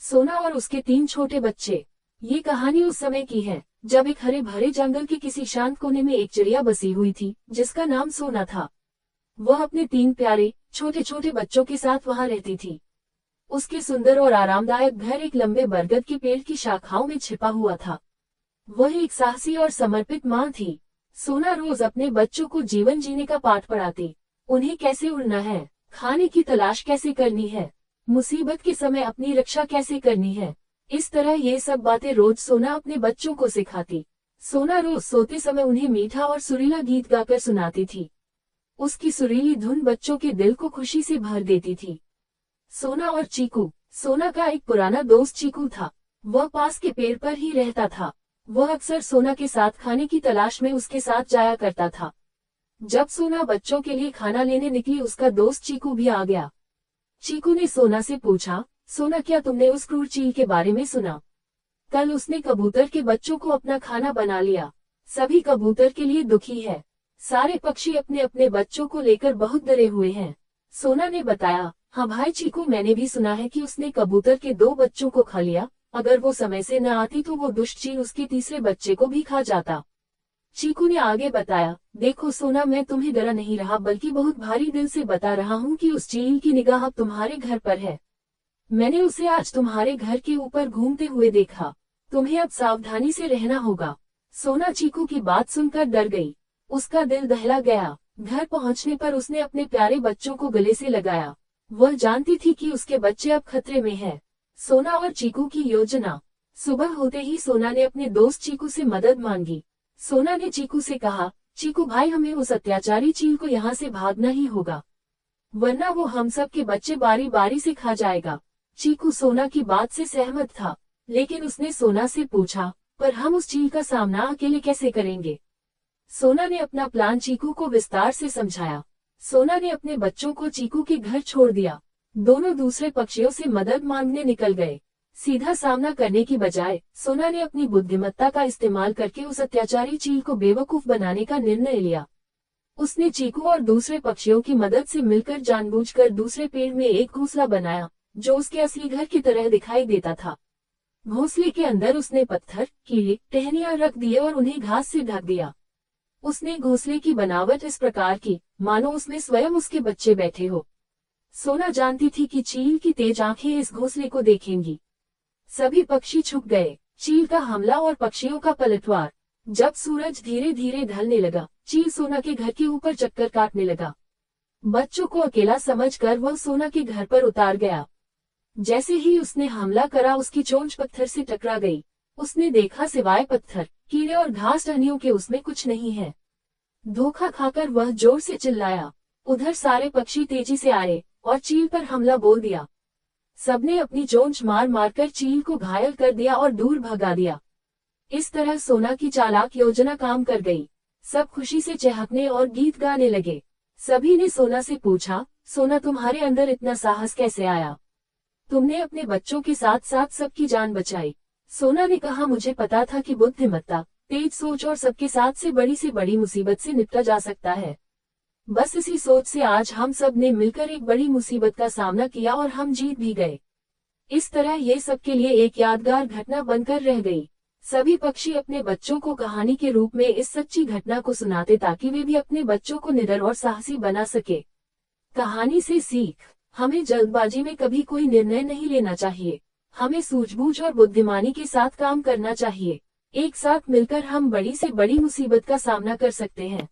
सोना और उसके 3 छोटे बच्चे। ये कहानी उस समय की है जब एक हरे भरे जंगल के किसी शांत कोने में एक चिड़िया बसी हुई थी जिसका नाम सोना था। वह अपने 3 प्यारे छोटे छोटे बच्चों के साथ वहां रहती थी। उसके सुंदर और आरामदायक घर एक लंबे बरगद के पेड़ की शाखाओं में छिपा हुआ था। वह एक साहसी और समर्पित माँ थी। सोना रोज अपने बच्चों को जीवन जीने का पाठ पढ़ाती, उन्हें कैसे उड़ना है, खाने की तलाश कैसे करनी है, मुसीबत के समय अपनी रक्षा कैसे करनी है। इस तरह ये सब बातें रोज सोना अपने बच्चों को सिखाती। सोना रोज सोते समय उन्हें मीठा और सुरीला गीत गाकर सुनाती थी। उसकी सुरीली धुन बच्चों के दिल को खुशी से भर देती थी। सोना और चीकू। सोना का एक पुराना दोस्त चीकू था। वह पास के पेड़ पर ही रहता था। वह अक्सर सोना के साथ खाने की तलाश में उसके साथ जाया करता था। जब सोना बच्चों के लिए खाना लेने निकली, उसका दोस्त चीकू भी आ गया। चीकू ने सोना से पूछा, सोना, क्या तुमने उस क्रूर चील के बारे में सुना? कल उसने कबूतर के बच्चों को अपना खाना बना लिया। सभी कबूतर के लिए दुखी है। सारे पक्षी अपने अपने बच्चों को लेकर बहुत डरे हुए हैं। सोना ने बताया, हाँ भाई चीकू, मैंने भी सुना है कि उसने कबूतर के 2 बच्चों को खा लिया। अगर वो समय से न आती तो वो दुष्ट चील उसके तीसरे बच्चे को भी खा जाता। चीकू ने आगे बताया, देखो सोना, मैं तुम्हें डरा नहीं रहा बल्कि बहुत भारी दिल से बता रहा हूँ कि उस चील की निगाह अब तुम्हारे घर पर है। मैंने उसे आज तुम्हारे घर के ऊपर घूमते हुए देखा। तुम्हें अब सावधानी से रहना होगा। सोना चीकू की बात सुनकर डर गई। उसका दिल दहला गया। घर पहुंचने पर उसने अपने प्यारे बच्चों को गले से लगाया। वह जानती थी कि उसके बच्चे अब खतरे में हैं। सोना और चीकू की योजना। सुबह होते ही सोना ने अपने दोस्त चीकू से मदद मांगी। सोना ने चीकू से कहा, चीकू भाई, हमें उस अत्याचारी चील को यहाँ से भागना ही होगा, वरना वो हम सब के बच्चे बारी बारी से खा जाएगा। चीकू सोना की बात से सहमत था, लेकिन उसने सोना से पूछा, पर हम उस चील का सामना अकेले कैसे करेंगे? सोना ने अपना प्लान चीकू को विस्तार से समझाया। सोना ने अपने बच्चों को चीकू के घर छोड़ दिया। दोनों दूसरे पक्षियों से मदद मांगने निकल गए। सीधा सामना करने की बजाय सोना ने अपनी बुद्धिमत्ता का इस्तेमाल करके उस अत्याचारी चील को बेवकूफ बनाने का निर्णय लिया। उसने चीकू और दूसरे पक्षियों की मदद से मिलकर जानबूझकर दूसरे पेड़ में एक घोंसला बनाया जो उसके असली घर की तरह दिखाई देता था। घोंसले के अंदर उसने पत्थर, कीड़े, टहनियां रख दिए और उन्हें घास से ढक दिया। उसने घोंसले की बनावट इस प्रकार की मानो उसमें स्वयं उसके बच्चे बैठे हो। सोना जानती थी कि चील की तेज आंखें इस घोंसले को देखेंगी। सभी पक्षी छुप गए। चील का हमला और पक्षियों का पलटवार। जब सूरज धीरे धीरे ढलने लगा, चील सोना के घर के ऊपर चक्कर काटने लगा। बच्चों को अकेला समझकर वह सोना के घर पर उतार गया। जैसे ही उसने हमला करा, उसकी चोंच पत्थर से टकरा गई। उसने देखा सिवाय पत्थर, कीड़े और घास टहनियों के उसमें कुछ नहीं है। धोखा खाकर वह जोर से चिल्लाया। उधर सारे पक्षी तेजी से आए और चील पर हमला बोल दिया। सबने अपनी चोंच मार मारकर चील को घायल कर दिया और दूर भगा दिया। इस तरह सोना की चालाक योजना काम कर गई। सब खुशी से चहकने और गीत गाने लगे। सभी ने सोना से पूछा, सोना, तुम्हारे अंदर इतना साहस कैसे आया? तुमने अपने बच्चों के साथ साथ सबकी जान बचाई। सोना ने कहा, मुझे पता था कि बुद्धिमत्ता, तेज सोच और सबके साथ से बड़ी मुसीबत से निपटा जा सकता है। बस इसी सोच से आज हम सब ने मिलकर एक बड़ी मुसीबत का सामना किया और हम जीत भी गए। इस तरह ये सबके लिए एक यादगार घटना बनकर रह गई। सभी पक्षी अपने बच्चों को कहानी के रूप में इस सच्ची घटना को सुनाते ताकि वे भी अपने बच्चों को निडर और साहसी बना सके। कहानी से सीख। हमें जल्दबाजी में कभी कोई निर्णय नहीं लेना चाहिए। हमें सूझबूझ और बुद्धिमानी के साथ काम करना चाहिए। एक साथ मिलकर हम बड़ी से बड़ी मुसीबत का सामना कर सकते हैं।